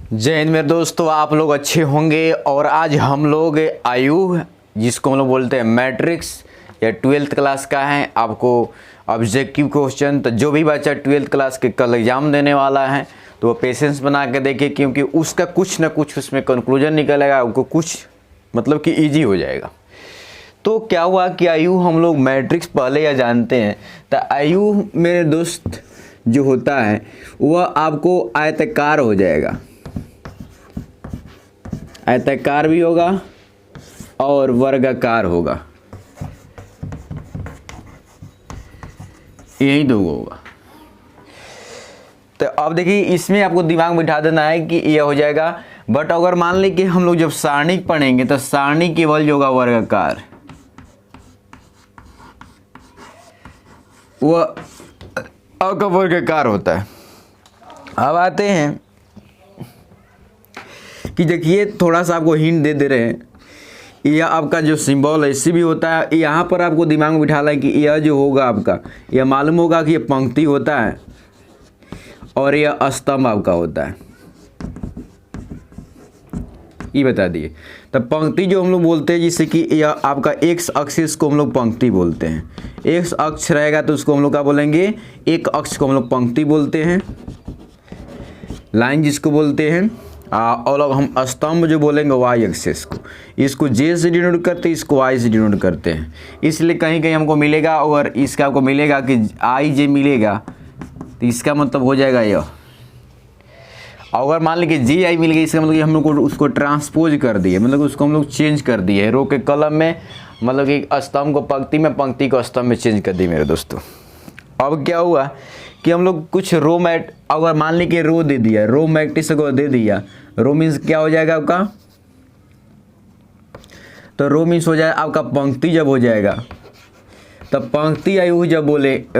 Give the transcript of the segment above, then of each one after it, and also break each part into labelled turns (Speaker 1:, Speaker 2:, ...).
Speaker 1: जय हिंद मेरे दोस्तों, आप लोग अच्छे होंगे। और आज हम लोग आयु जिसको हम लोग बोलते हैं मैट्रिक्स या 12th क्लास का है, आपको ऑब्जेक्टिव क्वेश्चन। तो जो भी बच्चा 12th क्लास के कल एग्ज़ाम देने वाला है तो वो पेशेंस बना के देखे, क्योंकि उसका कुछ ना कुछ उसमें कंक्लूजन निकलेगा, उनको कुछ मतलब कि ईजी हो जाएगा। तो क्या हुआ कि आयु हम लोग मैट्रिक्स पहले या जानते हैं। तो आयु मेरे दोस्त जो होता है वह आपको आयताकार हो जाएगा, आयताकार भी होगा और वर्गाकार होगा, यही दो होगा। तो अब देखिए इसमें आपको दिमाग में बिठा देना है कि यह हो जाएगा। बट अगर मान ली कि हम लोग जब सारणी पढ़ेंगे तो सारणी केवल जो होगा वर्गाकार, वह का वर्गाकार होता है। अब आते हैं कि देखिए थोड़ा सा आपको हिंट दे रहे हैं, यह आपका जो सिंबल है इससे भी होता है। यहाँ पर आपको दिमाग में बिठाना है कि यह जो होगा आपका, यह मालूम होगा कि यह पंक्ति होता है और यह स्तंभ आपका होता है, ये बता दिए। तब पंक्ति जो हम लोग बोलते हैं, जिससे कि यह आपका एक्स अक्ष को हम लोग पंक्ति बोलते हैं। एक्स अक्ष रहेगा तो उसको हम लोग क्या बोलेंगे, एक अक्ष को हम लोग पंक्ति बोलते हैं, लाइन जिसको बोलते हैं। और हम स्तंभ जो बोलेंगे वाई एक्सिस को, इसको जे से डिनोट करते हैं, इसको आई से डिनोट करते हैं। इसलिए कहीं कहीं हमको मिलेगा, और इसका आपको मिलेगा कि आई जे मिलेगा तो इसका मतलब हो जाएगा यह। अगर मान लीजिए जे आई मिल गई, इसका मतलब कि हम लोग को उसको ट्रांसपोज कर दिए, मतलब उसको हम लोग चेंज कर दिए रो के कलम में, मतलब कि स्तंभ को पंक्ति में, पंक्ति को स्तंभ में चेंज कर दिए मेरे दोस्तों। अब क्या हुआ कि हम लोग कुछ रो मैट, अगर मान ली कि रो दे दिया, रो मैट्रिक्स को दे दिया, रो मीन्स क्या हो जाएगा आपका, तो रो मीन्स हो जाएगा आपका पंक्ति। जब हो जाएगा तब पंक्ति आयु जब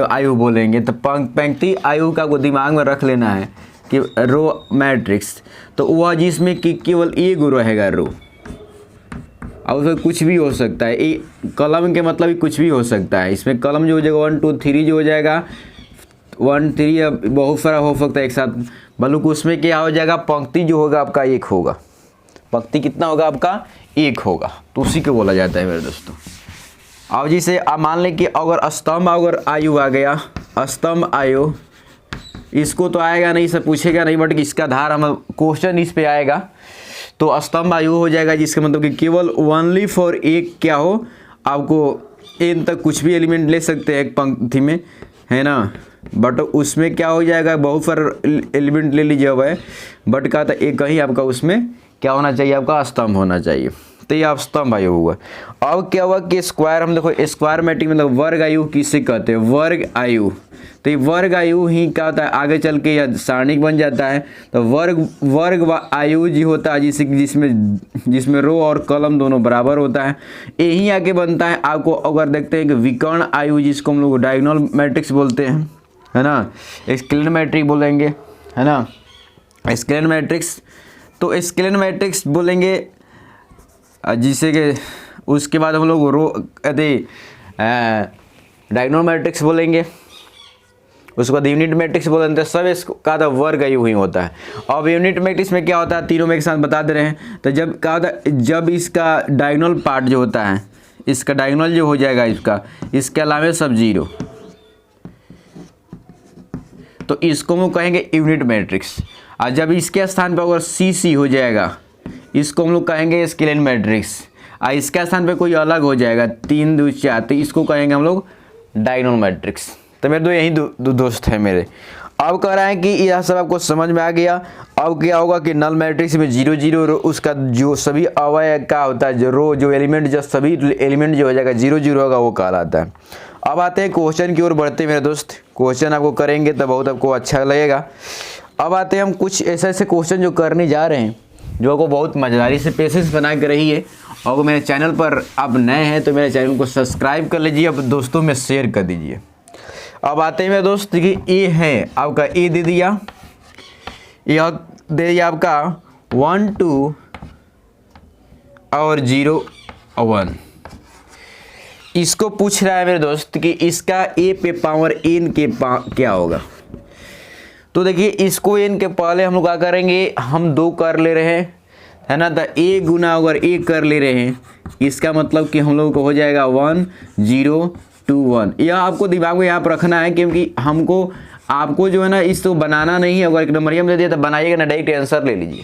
Speaker 1: आयु बोलेंगे तो पंक्ति आयु का को दिमाग में रख लेना है कि रो मैट्रिक्स, तो वह जिसमें कि केवल एक रहेगा रो, और उसमें कुछ भी हो सकता है। कलम के मतलब ही कुछ भी हो सकता है। इसमें कलम जो हो जाएगा 1 2 3 जो हो जाएगा 1 3 बहुत सारा हो सकता है एक साथ, बल्कि उसमें क्या हो जाएगा, पंक्ति जो होगा आपका एक होगा। पंक्ति कितना होगा आपका, एक होगा, तो उसी को बोला जाता है मेरे दोस्तों। अब जिसे आप मान लें कि अगर स्तंभ अगर आयु आ गया, स्तंभ आयु, इसको तो आएगा नहीं, सब पूछेगा नहीं, बट इसका आधार हम क्वेश्चन इस पे आएगा। तो स्तंभ आयु हो जाएगा, जिसका मतलब कि केवल ओनली फॉर एक क्या हो, आपको एन तक कुछ भी एलिमेंट ले सकते हैं एक पंक्ति में, है ना। बट उसमें क्या हो जाएगा, बहुत सारे एलिमेंट ले लीजिए हुआ, बट का था एक ही आपका उसमें क्या होना चाहिए, आपका स्तंभ होना चाहिए। तो ये आप स्तंभ आयु हुआ। अब क्या हुआ कि स्क्वायर, हम देखो स्क्वायर मैट्रिक मतलब वर्ग आयु किसे कहते हैं, वर्ग आयु। तो ये वर्ग आयु ही क्या होता है, आगे चल के यह सारणिक बन जाता है। तो वर्ग आयु जी होता है, जिसमें रो और कलम दोनों बराबर होता है, यही आगे बनता है। आपको अगर देखते हैं कि विकर्ण आयु, जिसको हम लोग डायगोनल मैट्रिक्स बोलते हैं, है ना, स्केलर मैट्रिक्स बोलेंगे, है ना, स्केलर मैट्रिक्स। तो स्केलर मैट्रिक्स बोलेंगे, जिससे कि उसके बाद हम लोग रो डायगोनल मैट्रिक्स बोलेंगे, उसके बाद यूनिट मैट्रिक्स बोलते हैं। सब इसका तो वर्ग आयु ही होता है। अब यूनिट मैट्रिक्स में क्या होता है, तीनों में एक साथ बता दे रहे हैं। तो जब क्या होता है, जब इसका डायगोनल पार्ट जो होता है, इसका डायगोनल जो हो जाएगा इसके अलावा सब जीरो, तो इसको हम कहेंगे यूनिट मैट्रिक्स। और जब इसके स्थान पर अगर सी हो जाएगा, इसको हम लोग कहेंगे स्केलर मैट्रिक्स। और इसके स्थान पे कोई अलग हो जाएगा 3 2 4, तो इसको कहेंगे हम लोग डायगोनल मैट्रिक्स। तो मेरे दो यही दो दोस्त हैं मेरे। अब कह रहा है कि यह सब आपको समझ में आ गया। अब क्या होगा कि नल मैट्रिक्स में 0 0 रो, उसका जो सभी अवयव क्या होता है, जो रो जो एलिमेंट, जो सभी एलिमेंट जो हो जाएगा 0 0 होगा, वो कहलाता है। अब आते हैं क्वेश्चन की ओर बढ़ते हैं मेरे दोस्त। क्वेश्चन आपको करेंगे तो बहुत आपको अच्छा लगेगा। अब आते हैं हम कुछ ऐसे क्वेश्चन जो करने जा रहे हैं, जो आपको बहुत मजेदारी से पेशेंस बना के रही है। और मेरे चैनल पर आप नए हैं तो मेरे चैनल को सब्सक्राइब कर लीजिए, अब दोस्तों में शेयर कर दीजिए। अब आते हैं मेरे दोस्त कि ए है आपका, ए दे दिया, यह दे दिया आपका 1 2 और 0 1। इसको पूछ रहा है मेरे दोस्त कि इसका ए पे पावर एन के क्या होगा। तो देखिए इसको n के पहले हम लोग क्या करेंगे, हम 2 कर ले रहे हैं, है ना। तो a गुना अगर a कर ले रहे हैं, इसका मतलब कि हम लोग को हो जाएगा 1 0 2 1। यह आपको दिमाग में यहाँ पर रखना है, क्योंकि हमको आपको जो है ना इसको बनाना नहीं है। अगर एक नंबरिया में दे दिया तो बनाइएगा ना, डायरेक्ट आंसर ले लीजिए।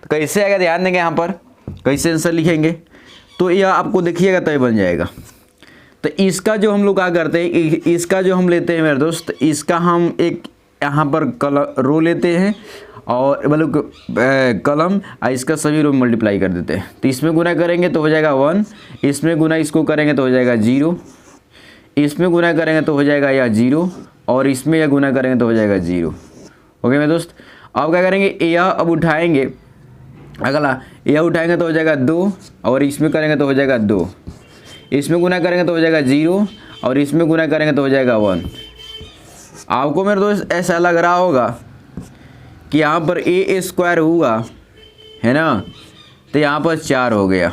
Speaker 1: तो कैसे आएगा ध्यान देंगे, यहाँ पर कैसे आंसर लिखेंगे, तो यह आपको देखिएगा तय बन जाएगा। तो इसका जो हम लोग क्या करते हैं, इसका जो हम लेते हैं मेरे दोस्त, इसका हम एक यहाँ पर रो लेते हैं और मतलब कलम, और इसका सभी रो मल्टीप्लाई कर देते हैं। तो इसमें गुना करेंगे तो हो जाएगा 1, इसमें गुना इसको करेंगे तो हो जाएगा 0, इसमें गुना करेंगे तो हो जाएगा या 0, और इसमें यह गुना करेंगे तो हो जाएगा 0। ओके मेरे दोस्त, अब क्या करेंगे, यह अब उठाएंगे, अगला यह उठाएंगे तो हो जाएगा 2, और इसमें करेंगे तो हो जाएगा 2, इसमें गुना करेंगे तो हो जाएगा 0, और इसमें गुना करेंगे तो हो जाएगा 1। आपको मेरे दोस्त ऐसा लग रहा होगा कि यहाँ पर a स्क्वायर हुआ, है ना, तो यहाँ पर 4 हो गया,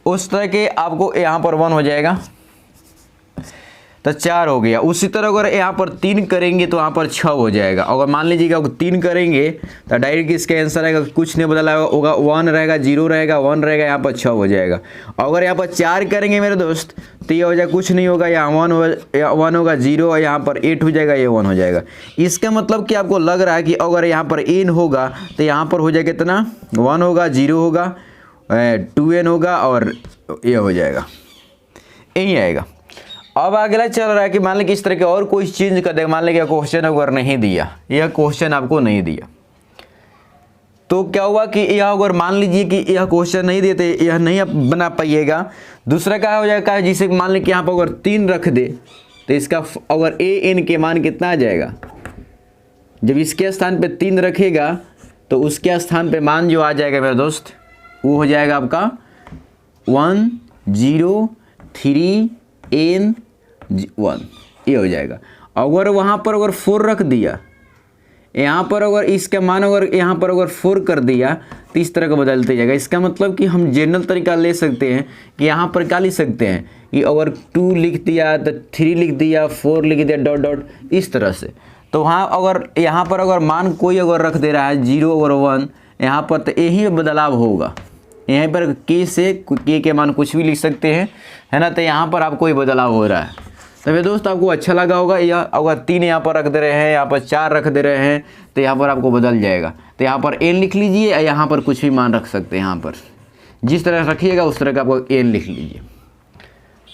Speaker 1: उस तरह के आपको यहाँ पर 1 हो जाएगा, तो 4 हो गया। उसी तरह अगर यहाँ पर 3 करेंगे तो यहाँ पर 6 हो जाएगा। अगर मान लीजिएगा 3 करेंगे तो डायरेक्ट इसका आंसर आएगा, कुछ नहीं बदला होगा, 1 रहेगा, 0 रहेगा, 1 रहेगा, यहाँ पर 6 हो जाएगा। अगर यहाँ पर 4 करेंगे मेरे दोस्त तो ये हो जाएगा, कुछ नहीं होगा, यहाँ 1 होगा, 0, और यहाँ पर 8 हो जाएगा, ये 1 हो जाएगा। इसका मतलब कि आपको लग रहा है कि अगर यहाँ पर n होगा तो यहाँ पर हो जाएगा कितना, 1 होगा, 0 होगा, 2n होगा, और ये हो जाएगा, यही आएगा। अब अगला चल रहा है कि मान लीजिए इस तरह के और कोई चेंज कर देगा, मान लीजिए क्वेश्चन अगर नहीं दिया, यह क्वेश्चन आपको नहीं दिया, तो क्या हुआ कि यह अगर मान लीजिए कि यह क्वेश्चन नहीं देते, यह नहीं आप बना पाइएगा। दूसरा क्या हो जाएगा, जिसे मान लीजिए यहाँ पर अगर 3 रख दे तो इसका अगर an के मान कितना आ जाएगा, जब इसके स्थान पे 3 रखेगा तो उसके स्थान पे मान जो आ जाएगा मेरे दोस्त, वो हो जाएगा आपका 1 0 3 n 1, ये हो जाएगा। अगर वहाँ पर अगर 4 रख दिया, यहाँ पर अगर इसका मान अगर यहाँ पर अगर 4 कर दिया तो इस तरह का बदलते जाएगा। इसका मतलब कि हम जनरल तरीका ले सकते हैं कि यहाँ पर क्या लिख सकते हैं कि अगर 2 लिख दिया तो 3 लिख दिया, 4 लिख दिया, डॉट डॉट, इस तरह से। तो वहाँ अगर यहाँ पर अगर मान कोई अगर रख दे रहा है 0 और 1 यहाँ पर, तो यही बदलाव होगा। यहाँ पर के से के मान कुछ भी लिख सकते हैं, है ना। तो यहाँ पर आपको ये बदलाव हो रहा है। तो मेरे दोस्त आपको अच्छा लगा होगा। या अगर 3 यहाँ पर रख दे रहे हैं, यहाँ पर 4 रख दे रहे हैं, तो यहाँ पर आपको बदल जाएगा। तो यहाँ पर n लिख लीजिए, या यहाँ पर कुछ भी मान रख सकते हैं। यहाँ पर जिस तरह रखिएगा उस तरह का आपको n लिख लीजिए,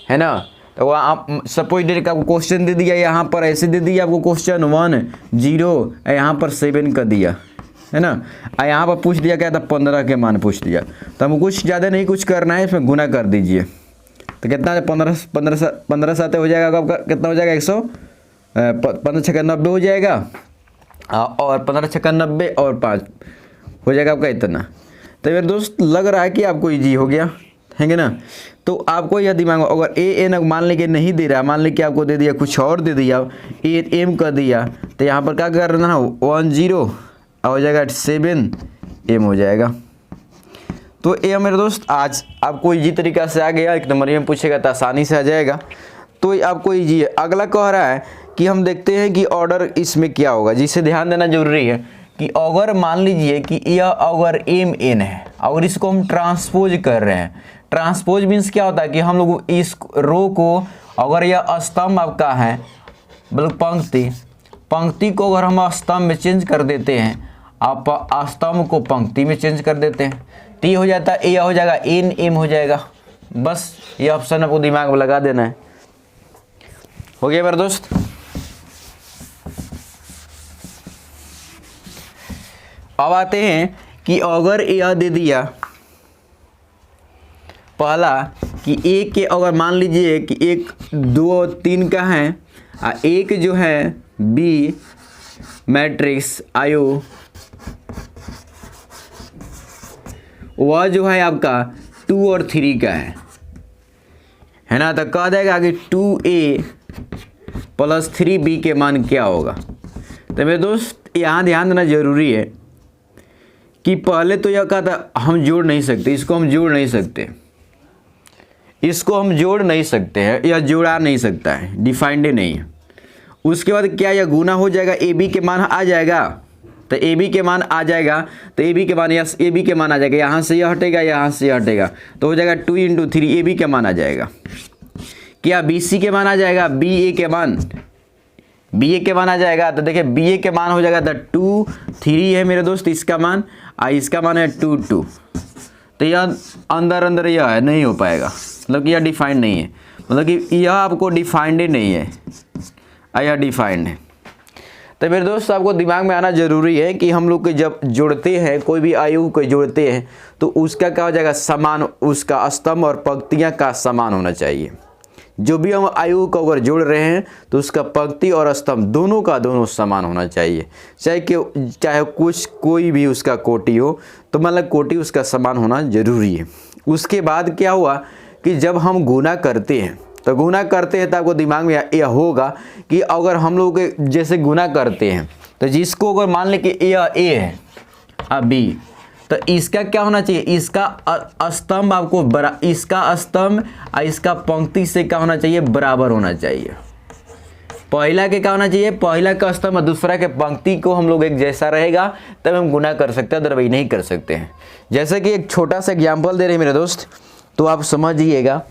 Speaker 1: है ना। तो आप सपोज डेट का आपको क्वेश्चन दे दिया, यहाँ पर ऐसे दे दिया आपको क्वेश्चन 1 0, यहाँ पर 7 का दिया, है ना। यहाँ पर पूछ दिया क्या था, 15 के मान पूछ दिया। तो हमको कुछ ज़्यादा नहीं कुछ करना है, इसमें गुना कर दीजिए। तो कितना 15 साथ हो जाएगा आपका, कितना हो जाएगा 100, 15 छक्का 90 हो जाएगा, और 15 छक्का 90 और 5 हो जाएगा आपका इतना। तो मेरे दोस्त लग रहा है कि आपको इजी हो गया है ना। तो आपको यह दिमाग में अगर an मान लीजिए नहीं दे रहा, मान लीजिए आपको दे दिया कुछ और दे दिया, m कर दिया, तो यहाँ पर क्या करना है 1 0 हो जाएगा 7 m हो जाएगा। तो ये मेरे दोस्त आज आपको इजी तरीका से आ गया। एक नंबर में पूछेगा तो आसानी से आ जाएगा, तो ये आपको इजी है। अगला कह रहा है कि हम देखते हैं कि ऑर्डर इसमें क्या होगा, जिसे ध्यान देना जरूरी है कि अगर मान लीजिए कि यह अगर m n है और इसको हम ट्रांसपोज कर रहे हैं। ट्रांसपोज मीन्स क्या होता है कि हम लोग इस रो को, अगर यह स्तंभ आपका है मतलब पंक्ति को अगर हम स्तंभ में चेंज कर देते हैं, आप स्तंभ को पंक्ति में चेंज कर देते हैं, तो ये हो जाता है, यह हो जाएगा n m हो जाएगा। बस ये ऑप्शन आपको दिमाग में लगा देना है। हो गया मेरे दोस्त। अब आते हैं कि अगर यह दे दिया पहला कि a के अगर मान लीजिए कि 1 2 3 का है, एक जो है b मैट्रिक्स आयु वह जो है आपका 2 और 3 का है ना। तो कह देगा कि 2a प्लस 3b के मान क्या होगा। तो मेरे दोस्त यहाँ ध्यान देना जरूरी है कि पहले तो यह कहा था हम जोड़ नहीं सकते, इसको हम जोड़ नहीं सकते, इसको हम जोड़ नहीं सकते हैं या जोड़ा नहीं सकता है, डिफाइंड नहीं है। उसके बाद क्या यह गुना हो जाएगा, ए बी के मान आ जाएगा, तो ए बी के मान आ जाएगा, तो ए बी के मान यस ए बी के मान आ जाएगा, यहाँ से यह हटेगा यहाँ से यह हटेगा, तो हो जाएगा 2 × 3 ए बी के मान आ जाएगा। क्या बी सी के मान आ जाएगा, बी ए के मान आ जाएगा, तो देखिए बी ए के मान हो जाएगा, तो 2 3 है मेरे दोस्त इसका मान, इसका मान है 2 2, तो यह अंदर यह है, नहीं हो पाएगा, मतलब कि यह डिफाइंड नहीं है, मतलब कि यह आपको डिफाइंड ही नहीं है, यह डिफाइंड है। तो मेरे दोस्त आपको दिमाग में आना जरूरी है कि हम लोग को जब जोड़ते हैं, कोई भी आयु को जोड़ते हैं, तो उसका क्या हो जाएगा, समान, उसका स्तंभ और पंक्तियां का समान होना चाहिए। जो भी हम आयु को अगर जोड़ रहे हैं तो उसका पंक्ति और स्तंभ दोनों का दोनों समान होना चाहिए, चाहे कोई भी उसका कोटि हो, तो मतलब कोटि उसका समान होना जरूरी है। उसके बाद क्या हुआ कि जब हम गुना करते हैं, तो गुना करते हैं तो आपको दिमाग में यह होगा कि अगर हम लोग जैसे गुना करते हैं, तो जिसको अगर मान लें कि यह ए है और बी, तो इसका क्या होना चाहिए, इसका स्तंभ आपको इसका स्तंभ और इसका पंक्ति से क्या होना चाहिए, बराबर होना चाहिए। पहला के क्या होना चाहिए, पहला का स्तंभ और दूसरा के पंक्ति को हम लोग एक जैसा रहेगा तब हम गुना कर सकते हैं, अदरवाइज नहीं कर सकते हैं। जैसे कि एक छोटा सा एग्जाम्पल दे रहे हैं मेरे दोस्त, तो आप समझिएगा।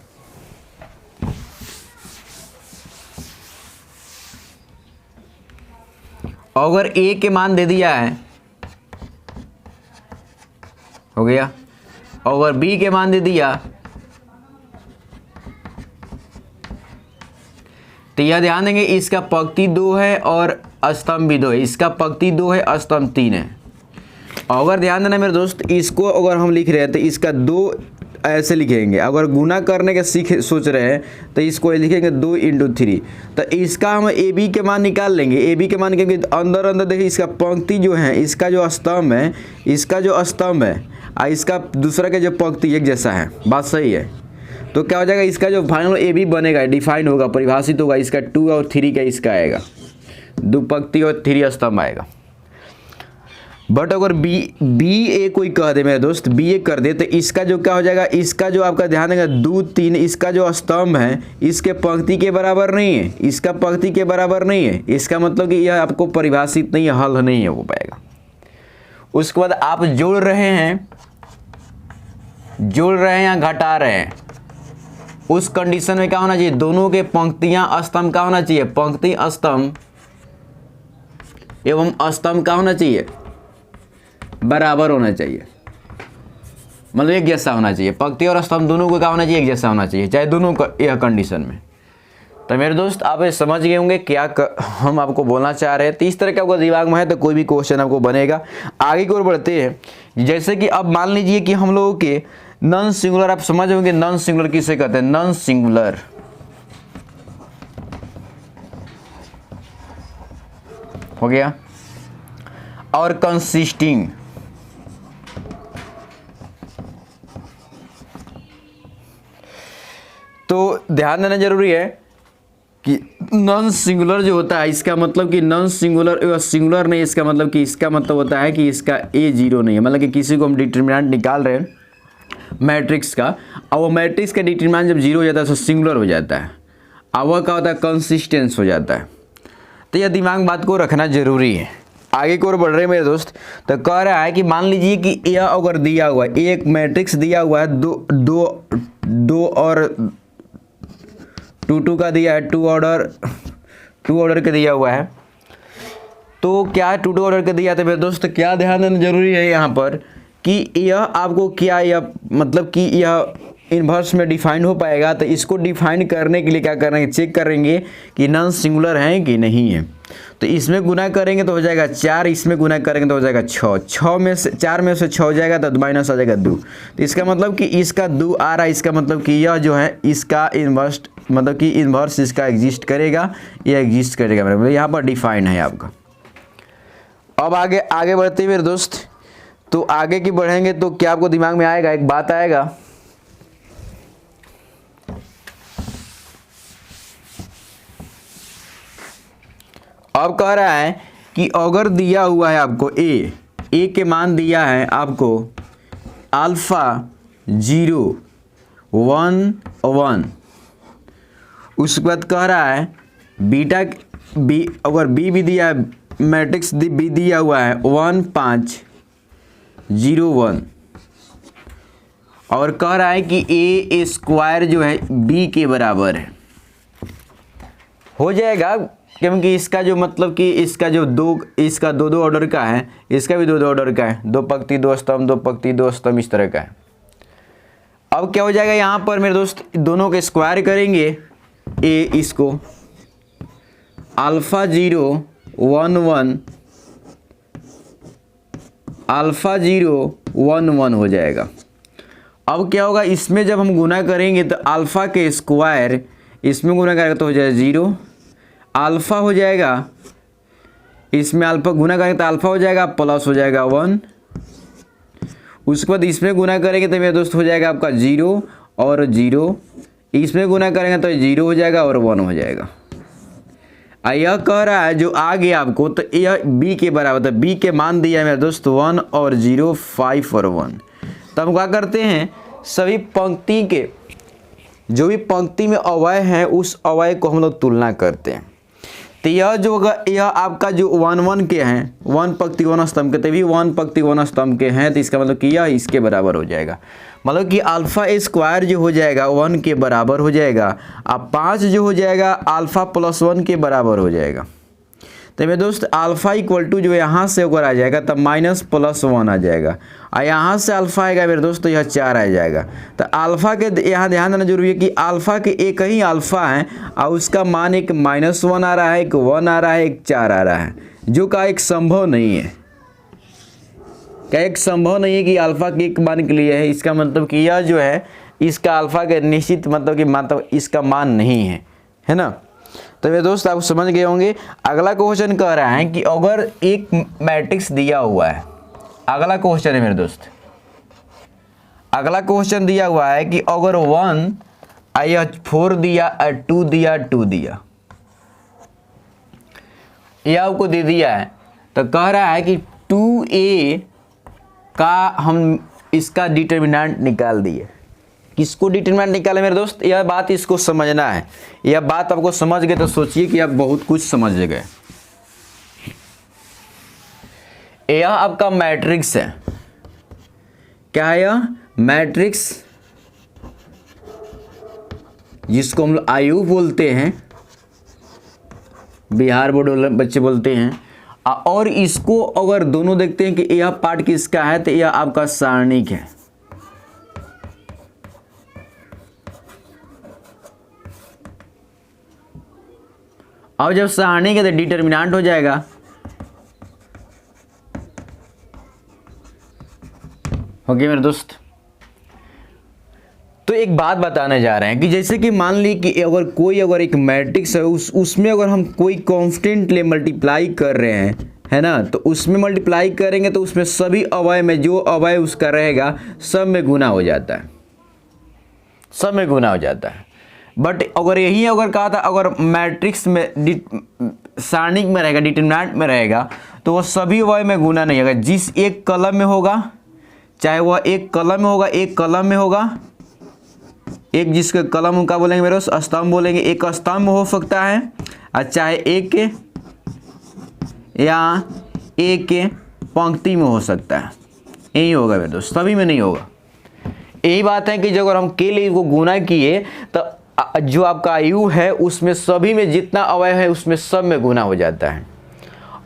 Speaker 1: अगर ए के मान दे दिया है, हो गया, अगर बी के मान दे दिया, तो यह ध्यान देंगे इसका पंक्ति 2 है और स्तंभ भी 2 है, इसका पंक्ति 2 है स्तंभ 3 है। अगर ध्यान देना मेरे दोस्त, इसको अगर हम लिख रहे हैं तो इसका 2 ऐसे लिखेंगे, अगर गुना करने के सोच रहे हैं तो इसको लिखेंगे 2 × 3, तो इसका हम ए बी के मान निकाल लेंगे। ए बी के मान के अंदर देखिए इसका पंक्ति जो है, इसका जो स्तंभ है, और इसका दूसरा का जो पंक्ति एक जैसा है, बात सही है। तो क्या हो जाएगा, इसका जो फाइनल ए बी बनेगा, डिफाइंड होगा, परिभाषित होगा, इसका 2 और 3 का इसका आएगा, 2 पंक्ति और 3 स्तंभ आएगा। बट अगर बी ए कोई कह दे मेरे दोस्त, बी ए कर दे, तो इसका जो क्या हो जाएगा, इसका जो आपका ध्यान देगा 2 3, इसका जो स्तंभ है इसके पंक्ति के बराबर नहीं है, इसका पंक्ति के बराबर नहीं है, इसका मतलब कि यह आपको परिभाषित नहीं है, हल नहीं हो पाएगा। उसके बाद आप जोड़ रहे हैं या घटा रहे हैं, उस कंडीशन में क्या होना चाहिए, दोनों के पंक्तियां स्तंभ का होना चाहिए, पंक्ति स्तंभ एवं स्तंभ का होना चाहिए, बराबर होना चाहिए, मतलब एक जैसा होना चाहिए। पंक्ति और स्तंभ दोनों को क्या होना चाहिए, एक जैसा होना चाहिए, चाहे दोनों का यह कंडीशन में। तो मेरे दोस्त आप समझ गए होंगे क्या हम आपको बोलना चाह रहे हैं। तो इस तरह का आपको दिमाग में है तो कोई भी क्वेश्चन आपको बनेगा। आगे की ओर बढ़ते हैं। जैसे कि अब मान लीजिए कि हम लोगों के नॉन सिंगुलर, आप समझ होंगे नॉन सिंगुलर किसे कहते हैं, नॉन सिंगुलर हो गया, और कंसिस्टिंग, तो ध्यान देना जरूरी है कि नॉन सिंगुलर जो होता है, इसका मतलब कि नॉन सिंगुलर सिंगुलर नहीं, इसका मतलब कि इसका मतलब होता है कि इसका ए 0 नहीं है, मतलब कि किसी को हम डिटरमिनेंट निकाल रहे हैं मैट्रिक्स का, और वो मैट्रिक्स का डिटरमिनेंट जब 0 हो जाता है तो सिंगुलर हो जाता है, और वह क्या होता है, कंसिस्टेंस हो जाता है। तो यह दिमाग बात को रखना जरूरी है। आगे की ओर बढ़ रहे हैं मेरे दोस्त। तो कह रहा है कि मान लीजिए कि यह अगर दिया हुआ है, एक मैट्रिक्स दिया हुआ है, दो और 2 का दिया है, 2 ऑर्डर का दिया हुआ है। तो क्या 2 ऑर्डर का दिया था मेरे दोस्त, क्या ध्यान देना जरूरी है यहाँ पर कि यह आपको क्या, यह मतलब कि यह इन्वर्स में डिफाइंड हो पाएगा। तो इसको डिफाइन करने के लिए क्या करेंगे, चेक करेंगे कि नॉन सिंगुलर है कि नहीं है। तो इसमें गुना करेंगे तो हो जाएगा 4, इसमें गुना करेंगे तो हो जाएगा 6, 4 में से 6 हो जाएगा तो माइनस आ जाएगा 2। तो इसका मतलब कि इसका 2 आ रहा है, इसका मतलब कि यह जो है इसका इन्वर्स, मतलब कि इन्वर्स इसका एग्जिस्ट करेगा, यह एग्जिस्ट करेगा मेरे, मतलब यहाँ पर डिफाइन है आपका। अब आगे बढ़ते हैं मेरे दोस्त। तो आगे की बढ़ेंगे तो क्या आपको दिमाग में आएगा, एक बात आएगा, अब कह रहा है कि अगर दिया हुआ है आपको ए के मान दिया है आपको अल्फा 0, 1 1। उसके बाद कह रहा है बीटा बी, अगर बी भी दिया है, मैट्रिक्स बी दिया हुआ है 1 5 0 1, और कह रहा है कि ए स्क्वायर जो है बी के बराबर है। हो जाएगा, क्योंकि इसका जो मतलब कि इसका जो इसका दो ऑर्डर का है, इसका भी दो ऑर्डर का है, 2 पंक्ति 2 स्तंभ, 2 पंक्ति 2 स्तंभ, इस तरह का है। अब क्या हो जाएगा यहाँ पर मेरे दोस्त, दोनों के स्क्वायर करेंगे, ए इसको अल्फा 0 1 1 अल्फा 0 1 1 हो जाएगा। अब क्या होगा, इसमें जब हम गुना करेंगे तो अल्फा के स्क्वायर इसमें गुना करेगा तो हो जाएगा 0, अल्फा हो जाएगा, इसमें अल्फा गुना करेंगे तो अल्फा हो जाएगा प्लस हो जाएगा 1। उसके बाद इसमें गुना करेंगे तो मेरे दोस्त हो जाएगा आपका 0 और 0, इसमें गुना करेंगे तो 0 हो जाएगा और 1 हो जाएगा। यह कह रहा है जो आ गया आपको, तो यह b के बराबर, तो b के मान दिया है मेरे दोस्त 1 और 0 5 और 1। तो हम क्या करते हैं, सभी पंक्ति के जो भी पंक्ति में अवयव हैं उस अवयव को हम लोग तुलना करते हैं। तो यह जो होगा, यह आपका जो 1 1 के हैं, 1 पंक्ति 1 स्तंभ के, तभी 1 पंक्ति 1 स्तंभ के हैं, तो इसका मतलब कि यह इसके बराबर हो जाएगा। मतलब कि अल्फा स्क्वायर जो हो जाएगा 1 के बराबर हो जाएगा, अब 5 जो हो जाएगा अल्फा प्लस 1 के बराबर हो जाएगा। तो मेरे दोस्त अल्फा इक्वल टू जो यहाँ से अगर आ जाएगा तब माइनस प्लस 1 आ जाएगा, और यहाँ से अल्फा आएगा मेरे दोस्त तो यह 4 आ जाएगा। तो अल्फा के यहाँ ध्यान देना जरूरी है कि अल्फा के एक ही अल्फा है और उसका मान एक -1 आ रहा है, एक 1 आ रहा है, एक 4 आ रहा है, जो का एक संभव नहीं है। क्या एक संभव नहीं है कि अल्फा के एक मान के लिए है, इसका मतलब कि यह जो है इसका अल्फा के निश्चित मतलब इसका मान नहीं है ना। तो मेरे दोस्त आप समझ गए होंगे। अगला क्वेश्चन कह रहा है कि अगर एक मैट्रिक्स दिया हुआ है, अगला क्वेश्चन है मेरे दोस्त, अगला क्वेश्चन दिया हुआ है कि अगर 1 या 4 दिया 2 दिया 2 दिया, यह आपको दे दिया है, तो कह रहा है कि 2a का हम इसका डिटर्मिनेंट निकाल दिए। किसको डिटरमिनेंट निकाले मेरे दोस्त, यह बात इसको समझना है। यह बात आपको समझ गए तो सोचिए कि आप बहुत कुछ समझ गए। यह आपका मैट्रिक्स है, क्या है यह मैट्रिक्स, जिसको हम लोग आयु बोलते हैं, बिहार बोर्ड बच्चे बोलते हैं। और इसको अगर दोनों देखते हैं कि यह पार्ट किसका है, तो यह आपका सारणिक है। अब जब सारणिक है तो डिटर्मिनेंट हो जाएगा। ओके मेरे दोस्त, तो एक बात बताने जा रहे हैं कि जैसे कि मान ली कि अगर एक मैट्रिक्स है, उसमें अगर हम कोई कांस्टेंट ले मल्टीप्लाई कर रहे हैं, है ना, तो उसमें मल्टीप्लाई करेंगे तो उसमें सभी अवयव में जो अवयव उसका रहेगा सब में गुना हो जाता है, सब में गुना हो जाता है। बट अगर यही अगर कहा था अगर मैट्रिक्स में सारणिक में रहेगा, डिटरमिनेंट में रहेगा, तो वह सभी अवयव में गुना नहीं होगा। जिस एक कलम में होगा, चाहे वह एक कलम में होगा, एक कलम में होगा, एक जिसके कलम का बोलेंगे मेरे स्तंभ बोलेंगे, एक स्तंभ हो सकता है, और चाहे एक या एक पंक्ति में हो सकता है, यही होगा मेरे दोस्त, सभी में नहीं होगा। यही बात है कि जब अगर हम के लिए को गुना किए तो जो आपका आयु है उसमें सभी में जितना अवयव है उसमें सब में गुना हो जाता है।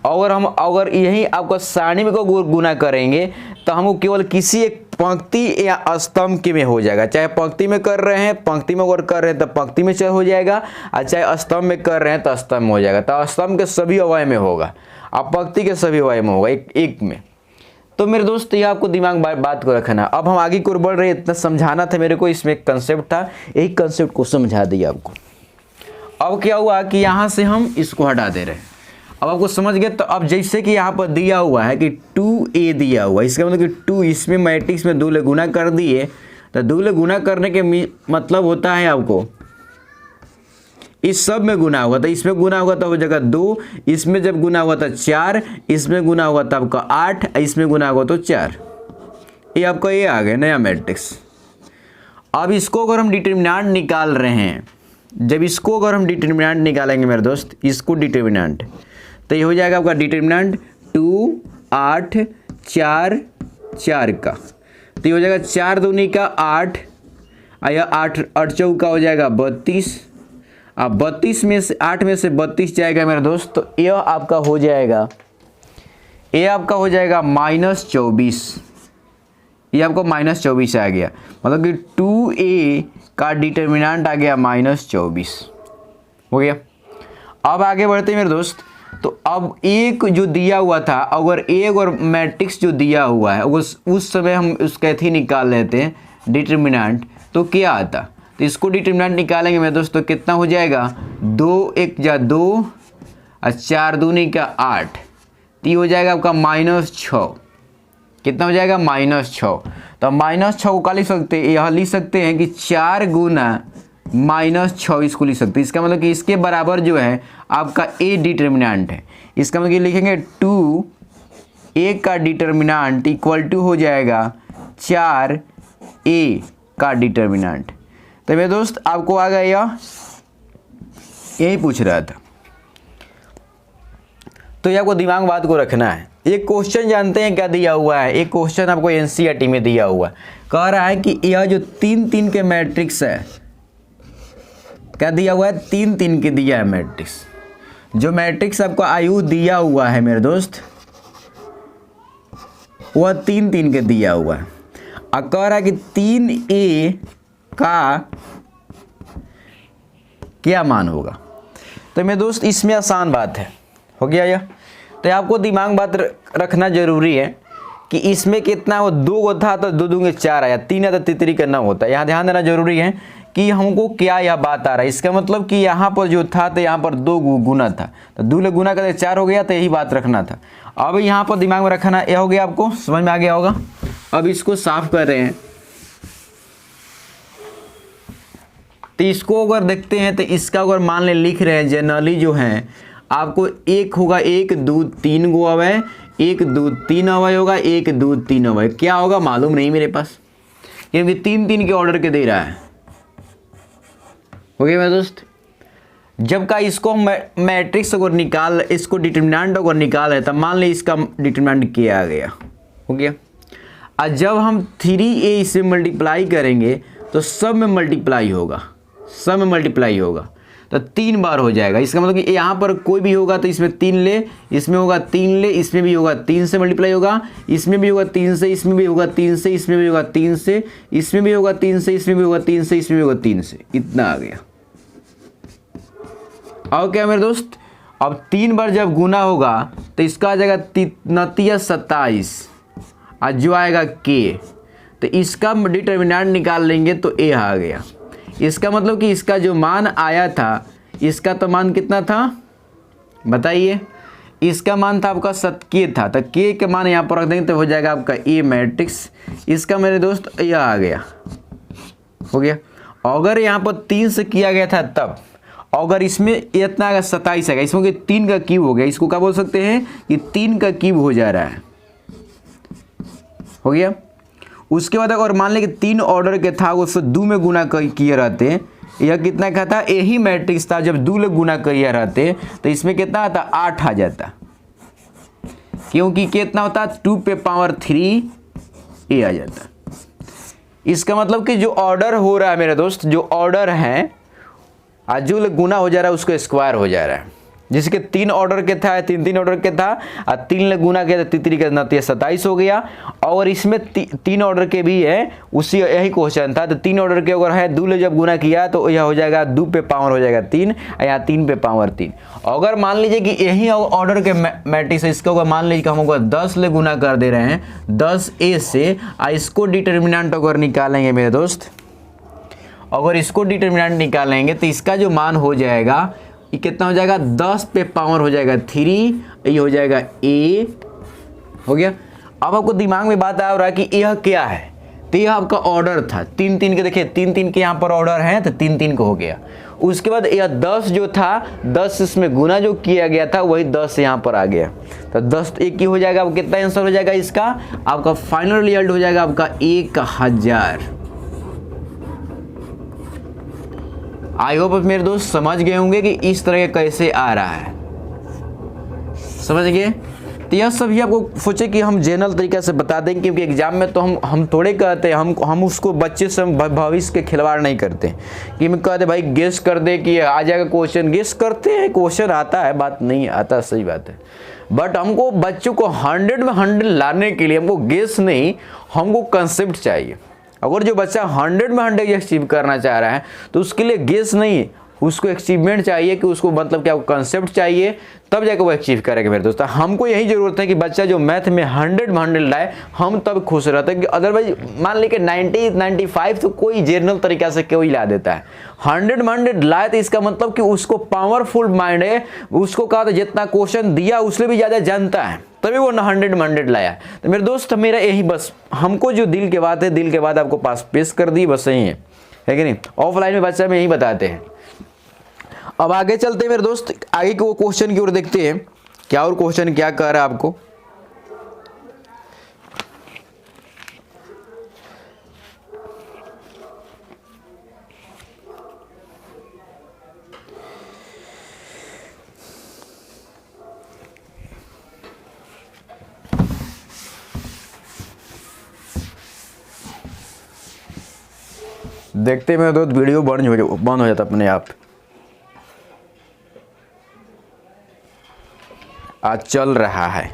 Speaker 1: अगर यही आपका सारणी में को गुना करेंगे तो हमको केवल किसी एक पंक्ति या स्तंभ के में हो जाएगा। चाहे पंक्ति में कर रहे हैं, पंक्ति में अगर कर रहे हैं तो पंक्ति में हो जाएगा, और चाहे स्तंभ में कर रहे हैं तो स्तंभ में हो जाएगा। तो स्तंभ के सभी अवयव में होगा और पंक्ति के सभी अवयव में होगा, एक में। तो मेरे दोस्त ये आपको दिमाग बात को रखना। अब हम आगे को बढ़ रहे हैं, इतना समझाना था मेरे को, इसमें एक कंसेप्ट था, यही कंसेप्ट को समझा दिया आपको। अब क्या हुआ कि यहाँ से हम इसको हटा दे रहे हैं। अब आपको समझ गए। तो अब जैसे कि यहाँ पर दिया हुआ है कि 2a दिया हुआ है, इसका मतलब कि 2 इसमें मैट्रिक्स में 2 ले गुना कर दिए, तो 2 ले गुना करने के मतलब होता है आपको इस सब में गुना हुआ, तो इसमें गुना हुआ तो हो जाएगा 2, इसमें जब गुना हुआ था 4, इसमें गुना हुआ था आपका 8, इसमें गुना हुआ तो 4। ये आपका ये आ गया नया मैट्रिक्स। अब इसको अगर हम डिटर्मिनेंट निकाल रहे हैं, जब इसको अगर हम डिटर्मिनेंट निकालेंगे मेरे दोस्त, इसको डिटर्मिनेंट, तो ये हो जाएगा आपका डिटर्मिनेंट 2 8 4 4 का, तो ये हो जाएगा 4 दूनी का 8, या 8 8 चौका हो जाएगा 32। अब 32 में से 8 में से 32 जाएगा मेरे दोस्त, तो ये आपका हो जाएगा, ये आपका हो जाएगा -24। ये आपको -24 आ गया, मतलब कि 2a का डिटर्मिनेंट आ गया -24 हो गया। अब आगे बढ़ते हैं मेरे दोस्त, तो अब एक जो दिया हुआ था, अगर एक और मैट्रिक्स जो दिया हुआ है उस समय हम उसका थी निकाल लेते हैं डिटर्मिनेंट, तो क्या आता, तो इसको डिटर्मिनेंट निकालेंगे मेरे दोस्त, तो कितना हो जाएगा 2 1 जा 2 और 4 दूनी का 8, तो ये हो जाएगा आपका -6। कितना हो जाएगा -6। तो -6 को क्या लिख सकते हैं, यह लिख सकते हैं कि 4 गुना -6 इसको लिख सकते हैं। इसका मतलब कि इसके बराबर जो है आपका a डिटर्मिनेंट है। इसका मतलब कि लिखेंगे 2a का डिटर्मिनेंट इक्वल टू हो जाएगा 4a का डिटर्मिनेंट। तो मेरे दोस्त आपको आ गया, यही पूछ रहा था, तो ये आपको दिमाग बात को रखना है। एक क्वेश्चन जानते हैं क्या दिया हुआ है, एक क्वेश्चन आपको एनसीईआरटी में दिया हुआ है, कह रहा है कि यह जो 3 3 के मैट्रिक्स है, क्या दिया हुआ है 3 3 के दिया है मैट्रिक्स। जो मैट्रिक्स आपको आयु दिया हुआ है मेरे दोस्त, वह 3 3 के दिया हुआ है। अब कह रहा है कि 3a का क्या मान होगा। तो मेरे दोस्त इसमें आसान बात है, हो गया यह। तो आपको दिमाग बात रखना जरूरी है कि इसमें कितना हो, 2 गो था तो 2 दूंगे 4 आया, 3 है तो तितरी करना होता है। यहाँ ध्यान देना जरूरी है कि हमको क्या यह बात आ रहा है। इसका मतलब कि यहाँ पर जो था तो यहाँ पर 2 गुना था, तो 2 ले गुना करके 4 हो गया, तो यही बात रखना था। अब यहाँ पर दिमाग में रखना, यह हो गया, आपको समझ में आ गया होगा। अब इसको साफ कर रहे हैं, तो इसको अगर देखते हैं तो इसका अगर मान ले लिख रहे हैं जनरली जो है आपको 1 होगा 1 2 3 गो अवय, 1 2 3 अवय होगा, 1 2 3 अवय, क्या होगा मालूम नहीं मेरे पास, क्योंकि 3 3 के ऑर्डर के दे रहा है। हो गया मेरे दोस्त। जब का इसको मैट्रिक्स अगर निकाल, इसको डिटर्मिनेंट अगर निकाल है, तब मान ले इसका डिटर्मिनेंट क्या आ गया, हो गया। और जब हम 3a इसे मल्टीप्लाई करेंगे तो सब में मल्टीप्लाई होगा, सब में मल्टीप्लाई होगा, तो 3 बार हो जाएगा। इसका मतलब कि यहाँ पर कोई भी होगा तो इसमें 3 ले, इसमें होगा 3 ले, इसमें भी होगा 3 से मल्टीप्लाई होगा, इसमें भी होगा 3 से, इसमें भी होगा 3 से, इसमें भी होगा 3 से, इसमें भी होगा 3 से, इसमें भी होगा 3 से, इसमें भी होगा 3 से, इतना आ गया। और क्या मेरे दोस्त, अब 3 बार जब गुना होगा तो इसका आ जाएगा 3 27, और जो आएगा k, तो इसका डिटर्मिनेंट निकाल लेंगे तो a आ गया। इसका मतलब कि इसका जो मान आया था, इसका तो मान कितना था बताइए, इसका मान था आपका k था, तो k के मान यहाँ पर रख देंगे तो हो जाएगा आपका a मैट्रिक्स। इसका मेरे दोस्त यह आ गया, हो गया। अगर यहाँ पर 3 से किया गया था तब, अगर इसमें इतना आएगा 27 आएगा, इसमें 3 का क्यूब हो गया, इसको क्या बोल सकते हैं कि 3 का क्यूब हो जा रहा है, हो गया। उसके बाद अगर मान लें कि 3 ऑर्डर के था, उससे 2 में गुना किए रहते, यह कितना का था, यही मैट्रिक्स था, जब 2 ले गुना किए रहते तो इसमें कितना आता 8 आ जाता, क्योंकि कितना होता 2 पे पावर 3 a आ जाता। इसका मतलब कि जो ऑर्डर हो रहा है मेरे दोस्त, जो ऑर्डर है आज जो गुना हो जा रहा है उसको स्क्वायर हो जा रहा है। जिसके 3 ऑर्डर के था, 3 3 ऑर्डर के था, और 3 ले गुना किया तो 3 का 27 हो गया। और इसमें 3 ऑर्डर के भी है, उसी यही क्वेश्चन था, तो 3 ऑर्डर के अगर है 2 ले जब गुना किया तो यह हो जाएगा 2 पे पावर हो जाएगा 3, यहाँ 3 पे पावर 3। अगर मान लीजिए कि यही ऑर्डर के मैट्रिक्स है, इसको अगर मान लीजिए कि हम अगर 10 ले गुना कर दे रहे हैं 10a से, इसको डिटर्मिनेंट अगर निकालेंगे मेरे दोस्त, अगर इसको डिटर्मिनेंट निकालेंगे तो इसका जो मान हो जाएगा ये कितना हो जाएगा 10 पे पावर हो जाएगा 3, ये हो जाएगा a, हो गया। अब आपको दिमाग में बात आ रहा है कि यह क्या है, तो यह आपका ऑर्डर था 3 3 के, देखिए 3 3 के यहाँ पर ऑर्डर है तो 3 3 को हो गया। उसके बाद यह 10 जो था 10 इसमें गुना जो किया गया था वही 10 यहाँ पर आ गया, तो 10 1 की हो जाएगा। अब कितना आंसर हो जाएगा इसका, आपका फाइनल रिजल्ट हो जाएगा आपका 1000। आई होप मेरे दोस्त समझ गए होंगे कि इस तरह कैसे आ रहा है, समझ गए। तो यह सभी आपको सोचे कि हम जनरल तरीके से बता देंगे, क्योंकि एग्जाम में तो हम थोड़े कहते हैं, हम उसको बच्चे से भविष्य के खिलवाड़ नहीं करते कि मैं कहते भाई गेस कर दे कि आ जाएगा क्वेश्चन। गेस करते हैं, क्वेश्चन आता है, बात नहीं आता, सही बात है। बट हमको बच्चों को 100 में 100 लाने के लिए हमको गेस नहीं, हमको कंसेप्ट चाहिए। अगर जो बच्चा 100 में 100 अचीव करना चाह रहा है तो उसके लिए गेस नहीं, उसको अचीवमेंट चाहिए, कि उसको मतलब क्या कंसेप्ट चाहिए, तब जाकर वो अचीव करेगा मेरे दोस्त। हमको यही जरूरत है कि बच्चा जो मैथ में 100 में 100 लाए, हम तब खुश रहते हैं। कि अदरवाइज मान लीजिए 90 95 तो कोई जनरल तरीका से कोई ला देता है, 100 में 100 लाए तो इसका मतलब कि उसको पावरफुल माइंड है, उसको कहा था जितना क्वेश्चन दिया उससे भी ज़्यादा जानता है, तभी वो 100 में 100 लाया। तो मेरे दोस्त मेरा यही बस, हमको जो दिल के बात है, दिल के बात आपको पास पेश कर दी, बस यही है कि नहीं। ऑफलाइन में बच्चा में यही बताते हैं। अब आगे चलते हैं मेरे दोस्त, आगे के वो क्वेश्चन की ओर देखते हैं, क्या और क्वेश्चन क्या कह रहा है आपको। देखते हैं मेरे दोस्त, वीडियो बंद हो जाता अपने आप। आज चल रहा है,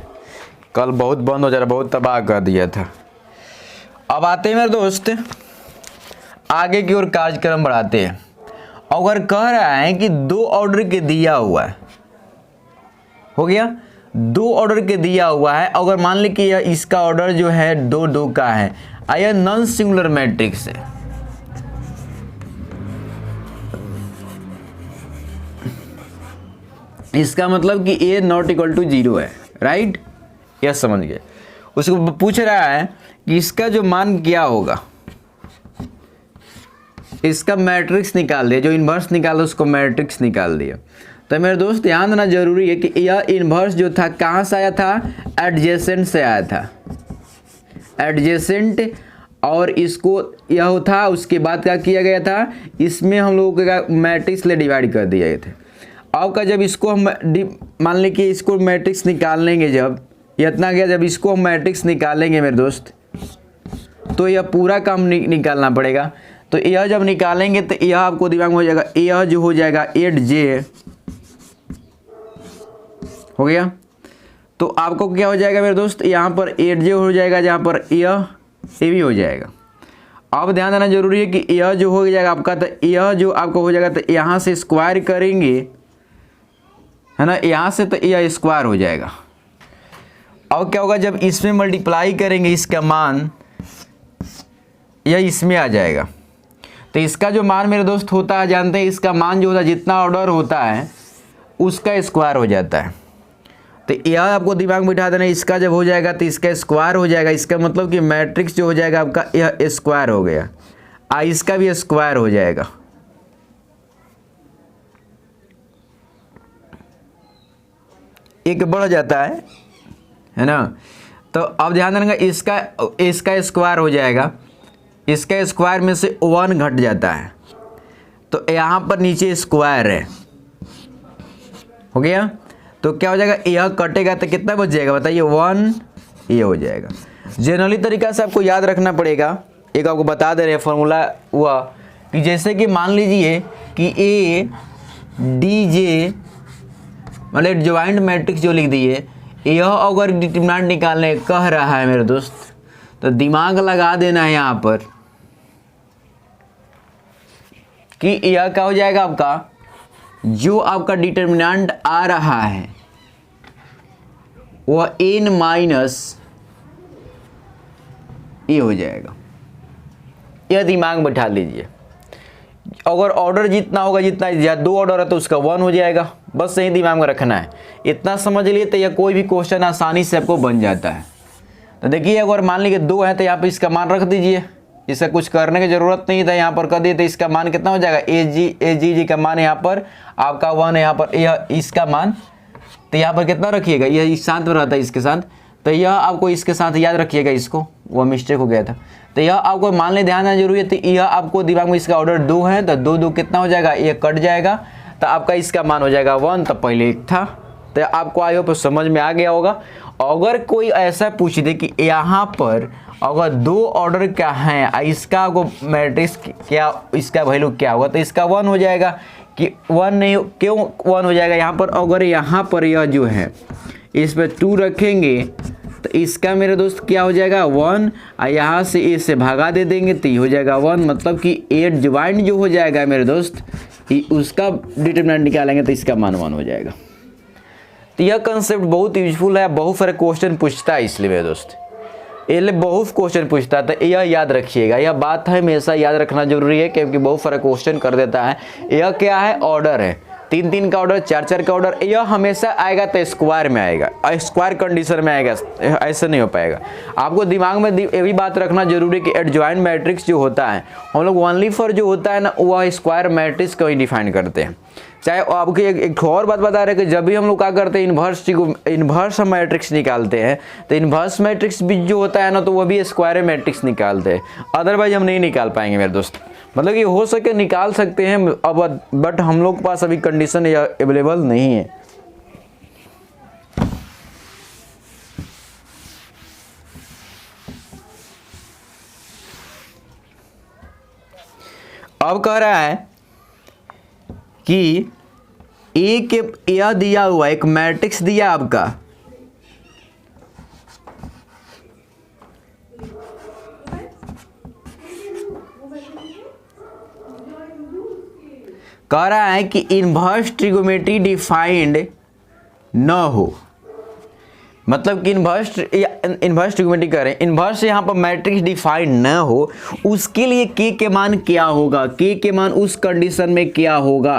Speaker 1: कल बहुत बंद हो जा रहा, बहुत तबाह कर दिया था। अब आते हैं मेरे दोस्त आगे की ओर, कार्यक्रम बढ़ाते हैं। अगर कह रहा है कि 2 ऑर्डर के दिया हुआ है, हो गया 2 ऑर्डर के दिया हुआ है, अगर मान ली कि इसका ऑर्डर जो है 2 2 का है, यह नॉन सिंगुलर मैट्रिक्स है। इसका मतलब कि a नॉट इक्वल टू 0 है, राइट, यह समझ गए। उसको पूछ रहा है कि इसका जो मान क्या होगा, इसका मैट्रिक्स निकाल दिया, जो इन्वर्स निकाला उसको मैट्रिक्स निकाल दिया। तो मेरे दोस्त ध्यान देना जरूरी है कि यह इन्वर्स जो था कहाँ से आया था, एडजेसेंट से आया था, एडजेसेंट। और इसको यह था, उसके बाद क्या किया गया था, इसमें हम लोगों का मैट्रिक्स ले डिवाइड कर दिए गए थे। अब का जब इसको हम मान लें कि इसको मैट्रिक्स निकाल लेंगे, जब इतना गया, जब इसको हम मैट्रिक्स निकालेंगे मेरे दोस्त, तो यह पूरा काम निकालना पड़ेगा। तो यह जब निकालेंगे तो यह आपको दिमाग में हो जाएगा, यह जो हो जाएगा 8J हो गया। तो आपको क्या हो जाएगा मेरे दोस्त, यहाँ पर 8J हो जाएगा, जहाँ पर यह भी हो जाएगा। अब ध्यान देना जरूरी है कि यह जो हो जाएगा आपका, तो यह जो आपको हो जाएगा, तो यहाँ से स्क्वायर करेंगे, है ना, यहाँ से तो यह स्क्वायर हो जाएगा। अब क्या होगा, जब इसमें मल्टीप्लाई करेंगे इसका मान, यह इसमें आ जाएगा। तो इसका जो मान मेरे दोस्त होता है, जानते हैं इसका मान जो होता है, जितना ऑर्डर होता है उसका स्क्वायर हो जाता है। तो यह आपको दिमाग में बिठा देना, इसका जब हो जाएगा तो इसका स्क्वायर हो जाएगा। इसका मतलब कि मैट्रिक्स जो हो जाएगा आपका, यह स्क्वायर हो गया, इसका भी स्क्वायर हो जाएगा। एक बढ़ जाता है ना। तो अब ध्यान देना, इसका स्क्वायर हो जाएगा, इसका स्क्वायर में से 1 घट जाता है, तो यहाँ पर नीचे स्क्वायर है, हो गया। तो क्या हो जाएगा, यह कटेगा तो कितना बच जाएगा बताइए, 1, ये हो जाएगा। जनरली तरीका से आपको याद रखना पड़ेगा, एक आपको बता दे रहे फॉर्मूला हुआ कि जैसे कि मान लीजिए कि ADJ मतलब ज्वाइंट मैट्रिक्स जो लिख दिए, यह अगर डिटरमिनेंट निकालने कह रहा है मेरे दोस्त, तो दिमाग लगा देना है यहाँ पर कि यह क्या हो जाएगा आपका, जो आपका डिटरमिनेंट आ रहा है वह n माइनस ए हो जाएगा। यह दिमाग में बैठा लीजिए। अगर ऑर्डर जितना होगा, जितना 2 ऑर्डर है तो उसका 1 हो जाएगा, बस यही दिमाग में रखना है। इतना समझ लिए तो यह कोई भी क्वेश्चन आसानी से आपको बन जाता है। तो देखिए, अगर मान लीजिए 2 है तो यहाँ पे इसका मान रख दीजिए, इसका कुछ करने की ज़रूरत नहीं था, यहाँ पर कर दिए तो इसका मान कितना हो जाएगा, AG का मान यहाँ पर आपका 1 है, यहाँ पर यह इसका मान, तो यहाँ पर कितना रखिएगा, यह साथ में रहता है इसके साथ, तो यह आपको इसके साथ याद रखिएगा इसको, वो मिस्टेक हो गया था। तो यह आपको मान ले ध्यान देना जरूरी है। तो यह आपको दिमाग में इसका ऑर्डर 2 है, तो 2 2 कितना हो जाएगा, ये कट जाएगा, तो आपका इसका मान हो जाएगा 1, तो पहले 1 था। तो आपको आई होप समझ में आ गया होगा। अगर कोई ऐसा पूछ दे कि यहाँ पर अगर 2 ऑर्डर क्या है, इसका आपको मैट्रिक्स क्या, इसका वैल्यू क्या होगा, तो इसका 1 हो जाएगा कि 1 नहीं, क्यों 1 हो जाएगा यहाँ पर, अगर यहाँ पर यह जो है इस पर 2 रखेंगे तो इसका मेरे दोस्त क्या हो जाएगा 1, और यहाँ से इससे भागा दे देंगे तो ये हो जाएगा 1, मतलब कि एडजॉइंट जो हो जाएगा मेरे दोस्त उसका डिटरमिनेंट निकालेंगे तो इसका मान 1 हो जाएगा। तो यह कंसेप्ट बहुत यूजफुल है, बहुत सारे क्वेश्चन पूछता है, इसलिए मेरे दोस्त ये बहुत क्वेश्चन पूछता है, तो यह याद रखिएगा, यह बात है हमेशा याद रखना जरूरी है, क्योंकि बहुत सारे क्वेश्चन कर देता है। यह क्या है, ऑर्डर है, 3 3 का ऑर्डर, 4 4 का ऑर्डर, यह हमेशा आएगा तो स्क्वायर में आएगा, स्क्वायर कंडीशन में आएगा, ऐसा नहीं हो पाएगा। आपको दिमाग में ये भी बात रखना जरूरी है कि एडजॉइंट मैट्रिक्स जो होता है, हम लोग ओनली फॉर जो होता है ना, वह स्क्वायर मैट्रिक्स को ही डिफाइन करते हैं। चाहे आपको एक और बात बता रहे हैं कि जब भी हम लोग क्या करते हैं, इन्वर्स मैट्रिक्स निकालते हैं, तो इन्वर्स मैट्रिक्स भी जो होता है ना, तो वह भी स्क्वायर मैट्रिक्स निकालते हैं, अदरवाइज हम नहीं निकाल पाएंगे मेरे दोस्त। मतलब कि हो सके निकाल सकते हैं अब, बट हम लोग के पास अभी कंडीशन अवेलेबल नहीं है। अब कह रहा है कि ए के यह दिया हुआ एक मैट्रिक्स दिया आपका, कह रहा है कि इन्वर्स ट्रिगोनोमेट्री डिफाइंड न हो, मतलब कि इन्वर्स ट्रिगोनोमेट्री करें, इन्वर्स यहाँ पर मैट्रिक्स डिफाइंड न हो, उसके लिए के मान क्या होगा, के मान उस कंडीशन में क्या होगा।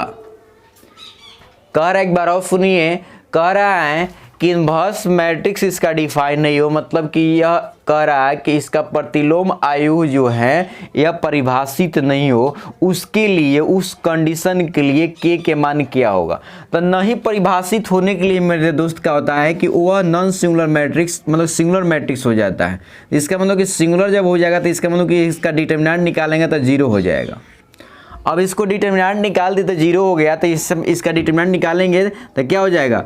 Speaker 1: कह रहा है, एक बार और सुनिए, कह रहा है कि इन्वर्स मैट्रिक्स इसका डिफाइन नहीं हो, मतलब कि यह कह रहा है कि इसका प्रतिलोम आयु जो है यह परिभाषित नहीं हो, उसके लिए, उस कंडीशन के लिए के मान क्या होगा। तो नहीं परिभाषित होने के लिए मेरे दोस्त क्या होता है कि वह नॉन सिंगुलर मैट्रिक्स, मतलब सिंगुलर मैट्रिक्स हो जाता है। इसका मतलब कि सिंगुलर जब हो जाएगा तो इसका मतलब कि इसका डिटरमिनेंट निकालेंगे तो 0 हो जाएगा। अब इसको डिटरमिनेंट निकाल दे तो 0 हो गया, तो इसका डिटरमिनेंट निकालेंगे तो क्या हो जाएगा,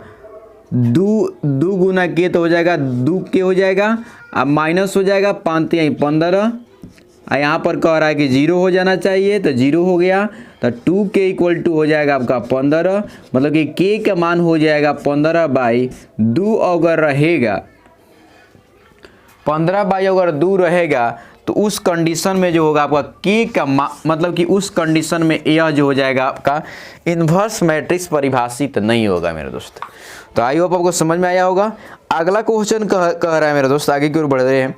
Speaker 1: 2 गुना के तो हो जाएगा 2 के हो जाएगा, अब माइनस हो जाएगा 5 यहीं 15, और यहाँ पर कह रहा है कि 0 हो जाना चाहिए तो 0 हो गया, तो 2 के इक्वल टू हो जाएगा आपका 15, मतलब कि के का मान हो जाएगा 15/2, अगर रहेगा 15/2 अगर 2 रहेगा तो उस कंडीशन में जो होगा आपका के का मतलब कि उस कंडीशन में यह जो हो जाएगा आपका इन्वर्स मैट्रिक्स परिभाषित नहीं होगा मेरे दोस्त। तो आई होप आपको समझ में आया होगा। अगला क्वेश्चन कह रहा है मेरे दोस्त, आगे की ओर बढ़ रहे हैं।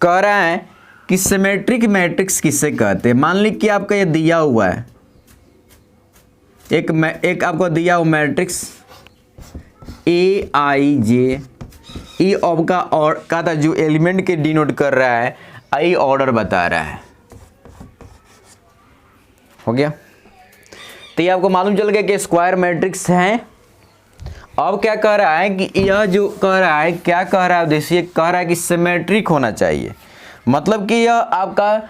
Speaker 1: कह रहा है कि सिमेट्रिक मैट्रिक्स किसे कहते हैं। मान ली कि आपका ये दिया हुआ है, एक आपको दिया हुआ मैट्रिक्स AIJ, ई आपका और का था जो एलिमेंट के डिनोट कर रहा है, आई ऑर्डर बता रहा है, हो गया। तो ये आपको मालूम चल गया कि स्क्वायर मैट्रिक्स है। अब क्या कह रहा है कि यह जो कह रहा है, क्या कह रहा है, देखिए कह रहा है कि सिमेट्रिक होना चाहिए, मतलब कि यह आपका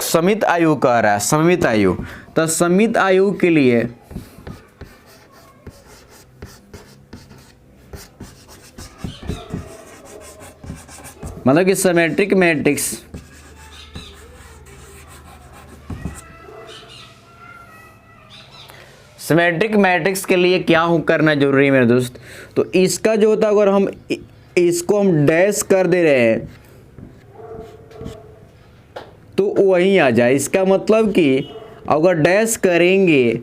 Speaker 1: समित आयु कह रहा है, समित आयु। तो समित आयु के लिए मतलब कि सिमेट्रिक मैट्रिक्स सिमेट्रिक मैट्रिक्स के लिए क्या करना जरूरी है मेरे दोस्त। तो इसका जो होता है, अगर हम इसको हम डैश कर दे रहे हैं तो वहीं आ जाए, इसका मतलब कि अगर डैश करेंगे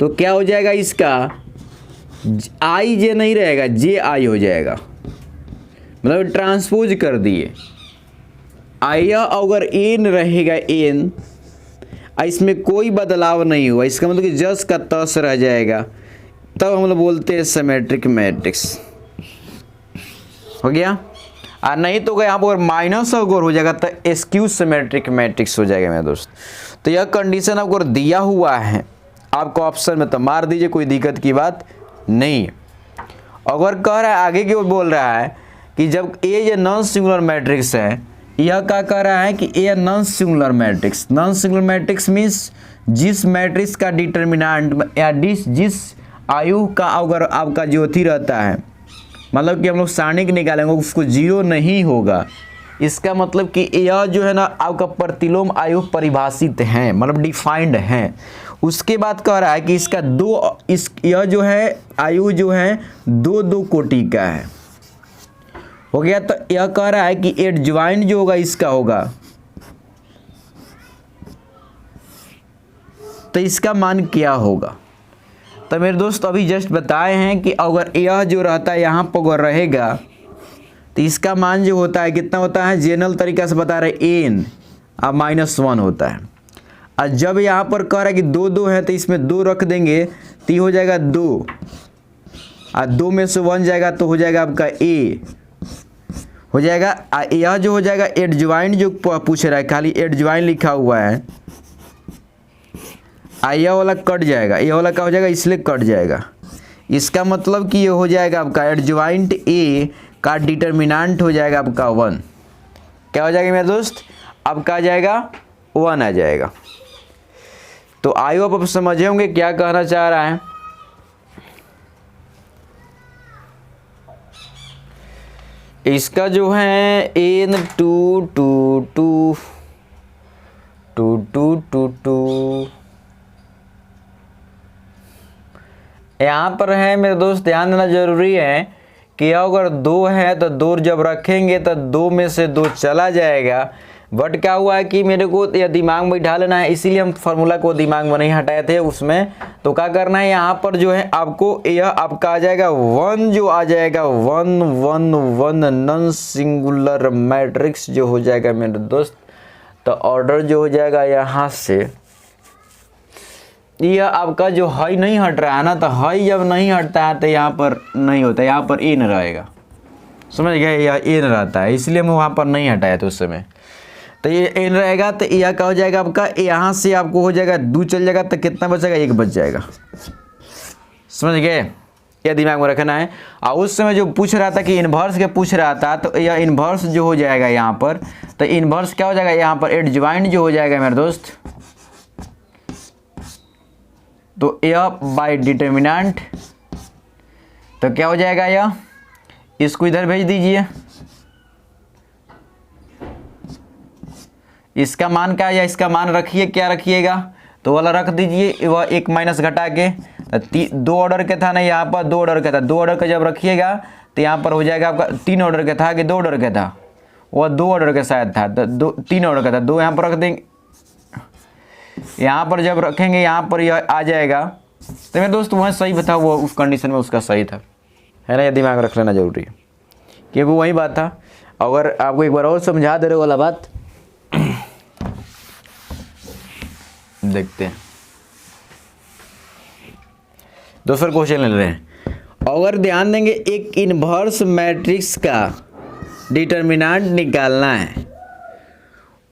Speaker 1: तो क्या हो जाएगा, इसका IJ नहीं रहेगा, JI हो जाएगा, मतलब ट्रांसपोज कर दिए। आया अगर n रहेगा n, इसमें कोई बदलाव नहीं हुआ, इसका मतलब कि जस का तस रह जाएगा, तब हम लोग बोलते हैं सिमेट्रिक मैट्रिक्स, हो गया। और नहीं तो यहाँ पर माइनस अगर हो जाएगा तो स्क्यू सिमेट्रिक मैट्रिक्स हो जाएगा मेरे दोस्त। तो यह कंडीशन अगर दिया हुआ है, आपको ऑप्शन में तो मार दीजिए, कोई दिक्कत की बात नहीं है। अगर कह रहा है आगे की ओर बोल रहा है कि जब ए ये नॉन सिंगुलर मैट्रिक्स है, यह क्या कह रहा है कि a non singular matrix, non singular matrix means जिस मैट्रिक्स का डिटर्मिनेंट या जिस आयु का अगर आपका ज्योति रहता है, मतलब कि हम लोग सारणिक निकालेंगे उसको जीरो नहीं होगा, इसका मतलब कि यह जो है ना आपका प्रतिलोम आयु परिभाषित है, मतलब डिफाइंड है। उसके बाद कह रहा है कि इसका यह जो है आयु जो है दो दो कोटि का है, हो गया। तो यह कह रहा है कि एडज्वाइंट जो होगा इसका होगा, तो इसका मान क्या होगा। तो मेरे दोस्त अभी जस्ट बताए हैं कि अगर यह जो रहता है यहाँ पर अगर रहेगा तो इसका मान जो होता है कितना होता है, जनरल तरीका से बता रहे एन अब -1 होता है। और जब यहाँ पर कह रहा है कि दो दो है तो इसमें 2 रख देंगे तो हो जाएगा 2, और 2 में से 1 जाएगा तो हो जाएगा आपका ए हो जाएगा। यह जो हो जाएगा एडज्वाइंट जो पूछ रहा है, खाली एडज्वाइंट लिखा हुआ है, यह वाला कट जाएगा, यह वाला क्या हो जाएगा, इसलिए कट जाएगा। इसका मतलब कि ये हो जाएगा आपका एडज्वाइंट ए का डिटर्मिनेंट हो जाएगा आपका 1। क्या हो जाएगा मेरे दोस्त, आपका आ जाएगा 1 आ जाएगा। तो आई होप आप समझे होंगे क्या कहना चाह रहा है। इसका जो है n 2 2 2 2 2 2 2 यहाँ पर है मेरे दोस्त, ध्यान देना जरूरी है कि अगर 2 है तो 2 जब रखेंगे तो 2 में से 2 चला जाएगा। बट क्या हुआ है कि मेरे को यह दिमाग में बैठा लेना है, इसीलिए हम फार्मूला को दिमाग में नहीं हटाए थे उसमें। तो क्या करना है, यहाँ पर जो है आपको यह आपका आ जाएगा 1 जो आ जाएगा 1 1 1 नॉन सिंगुलर मैट्रिक्स जो हो जाएगा मेरे दोस्त। तो ऑर्डर जो हो जाएगा यहाँ से, यह आपका जो हाई नहीं हट रहा है ना, तो हाई जब नहीं हटता है तो यहाँ पर नहीं होता, यहाँ पर एन रहेगा, समझ गए, यह एन रहता है, इसलिए मैं वहाँ पर नहीं हटाया था उस समय। तो ये एन रहेगा तो यह क्या हो जाएगा आपका, यहाँ से आपको हो जाएगा 2 चल जाएगा तो कितना बचेगा, 1 बच जाएगा, समझ गए। यह दिमाग में रखना है। और उस समय जो पूछ रहा था कि इन्वर्स के पूछ रहा था, तो यह इन्वर्स जो हो जाएगा यहाँ पर, तो इन्वर्स क्या हो जाएगा यहाँ पर एडज्वाइंट जो हो जाएगा मेरे दोस्त, तो यह बाय डिटर्मिनेंट, तो क्या हो जाएगा, यह इसको इधर भेज दीजिए, इसका मान क्या है, या इसका मान रखिए, क्या रखिएगा, तो वाला रख दीजिए, वह 1 माइनस घटा के 2 ऑर्डर का था ना, यहाँ पर 2 ऑर्डर का था, 2 ऑर्डर का जब रखिएगा तो यहाँ पर हो जाएगा आपका 3 ऑर्डर का था कि 2 ऑर्डर का था, वह 2 ऑर्डर का शायद था, तो 3 ऑर्डर का था, 2 यहाँ पर रख देंगे। यहाँ पर जब रखेंगे यहाँ पर यह आ जाएगा, तो मेरे दोस्त वह सही बता, वो उस कंडीशन में उसका सही था, है ना, ये दिमाग रख लेना जरूरी है क्योंकि वही बात था। अगर आपको एक बार और समझा दे रहे वाला बात देखते हैं, दूसरा क्वेश्चन ले रहे हैं। अगर ध्यान देंगे एक इन्वर्स मैट्रिक्स का डिटर्मिनेंट निकालना है,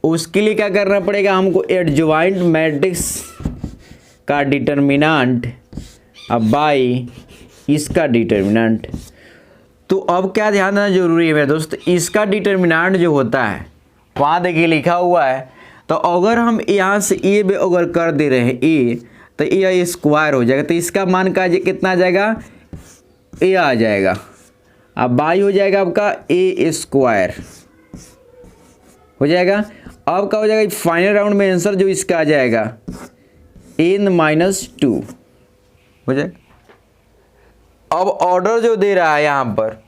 Speaker 1: उसके लिए क्या करना पड़ेगा हमको, एडज्वाइंट मैट्रिक्स का डिटर्मिनेंट अब बाई इसका डिटर्मिनेंट। तो अब क्या ध्यान देना जरूरी है मेरे दोस्त, इसका डिटर्मिनेंट जो होता है वहाँ देखिए लिखा हुआ है, तो अगर हम यहाँ से ए में अगर कर दे रहे हैं ए, तो ए स्क्वायर हो जाएगा, तो इसका मान का कितना आ जाएगा, ए आ जाएगा, अब बाई हो जाएगा आपका ए स्क्वायर हो जाएगा। अब क्या हो जाएगा फाइनल राउंड में आंसर जो इसका आ जाएगा n-2 हो जाएगा। अब ऑर्डर जो दे रहा है यहाँ पर,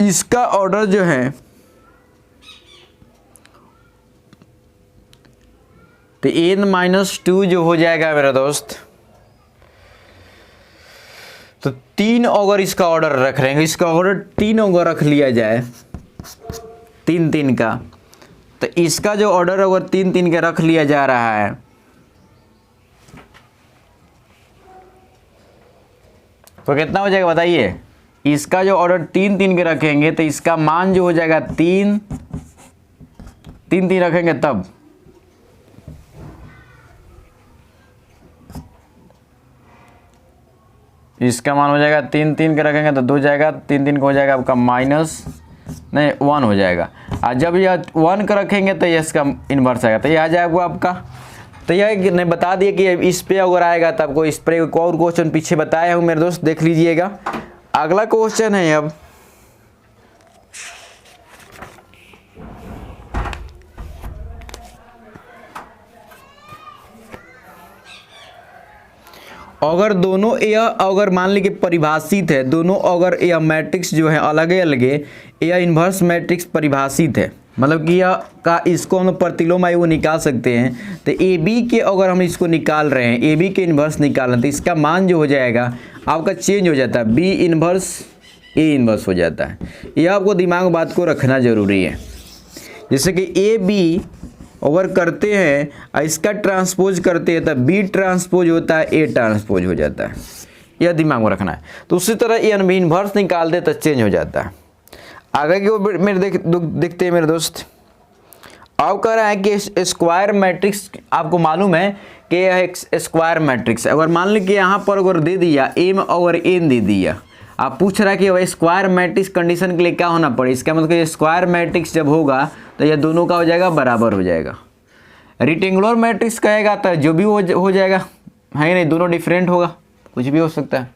Speaker 1: इसका ऑर्डर जो है तो n-2 जो हो जाएगा मेरा दोस्त, तो 3 अगर इसका ऑर्डर रख लेंगे, इसका ऑर्डर 3 अगर रख लिया जाए 3 3 का, तो इसका जो ऑर्डर अगर 3 3 का रख लिया जा रहा है, तो कितना हो जाएगा बताइए। इसका जो ऑर्डर 3 3 के रखेंगे तो इसका मान जो हो जाएगा 3 3 3 रखेंगे तब इसका मान हो जाएगा 3 3 के रखेंगे तो 2 जाएगा, 3 3 का हो जाएगा आपका माइनस नहीं 1 हो जाएगा। और जब यह 1 का रखेंगे तो ये इसका इन्वर्स आएगा, तो ये आ जाएगा आपका। तो यह नहीं बता दिए कि इस पे अगर आएगा तो आपको इस पर एक और क्वेश्चन पीछे बताया हूँ मेरे दोस्त, देख लीजिएगा। अगला क्वेश्चन है अब अगर दोनों यह अगर मान लीजिए परिभाषित है, दोनों अगर यह मैट्रिक्स जो है अलग अलग यह इन्वर्स मैट्रिक्स परिभाषित है, मतलब कि यह का इसको हम प्रतिलोम आयु निकाल सकते हैं। तो ए बी के अगर हम इसको निकाल रहे हैं, ए बी के इन्वर्स निकाल रहे हैं, तो इसका मान जो हो जाएगा आपका चेंज हो जाता है, बी इन्वर्स ए इन्वर्स हो जाता है। यह आपको दिमाग में बात को रखना जरूरी है। जैसे कि ए बी अगर करते हैं और इसका ट्रांसपोज करते हैं, तब बी ट्रांसपोज होता है, ए ट्रांसपोज हो जाता है, यह दिमाग में रखना है। तो उसी तरह ए इन्वर्स निकाल दे तो चेंज हो जाता है। आगे की ओर मेरे देखते हैं मेरे दोस्त, अब कह रहा है कि स्क्वायर मैट्रिक्स आपको मालूम है कि यह एक स्क्वायर मैट्रिक्स है। अगर मान लीजिए यहाँ पर अगर दे दिया एम और एन दे दिया, आप पूछ रहा है कि स्क्वायर मैट्रिक्स कंडीशन के लिए क्या होना पड़े, इसका मतलब कि स्क्वायर मैट्रिक्स जब होगा तो यह दोनों का हो जाएगा बराबर हो जाएगा। रेक्टेंगुलर मैट्रिक्स कहेगा तो जो भी हो जाएगा है नहीं, दोनों डिफरेंट होगा, कुछ भी हो सकता है।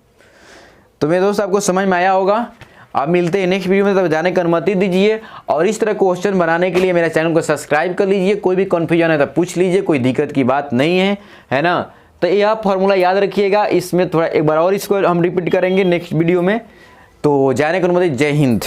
Speaker 1: तो मेरे दोस्त आपको समझ में आया होगा। आप मिलते हैं नेक्स्ट वीडियो में, तब जाने की अनुमति दीजिए। और इस तरह क्वेश्चन बनाने के लिए मेरे चैनल को सब्सक्राइब कर लीजिए। कोई भी कन्फ्यूजन है तो पूछ लीजिए, कोई दिक्कत की बात नहीं है ना। तो यह फॉर्मूला याद रखिएगा, इसमें थोड़ा एक बार और इसको हम रिपीट करेंगे नेक्स्ट वीडियो में। तो जाने की अनुमति, जय हिंद।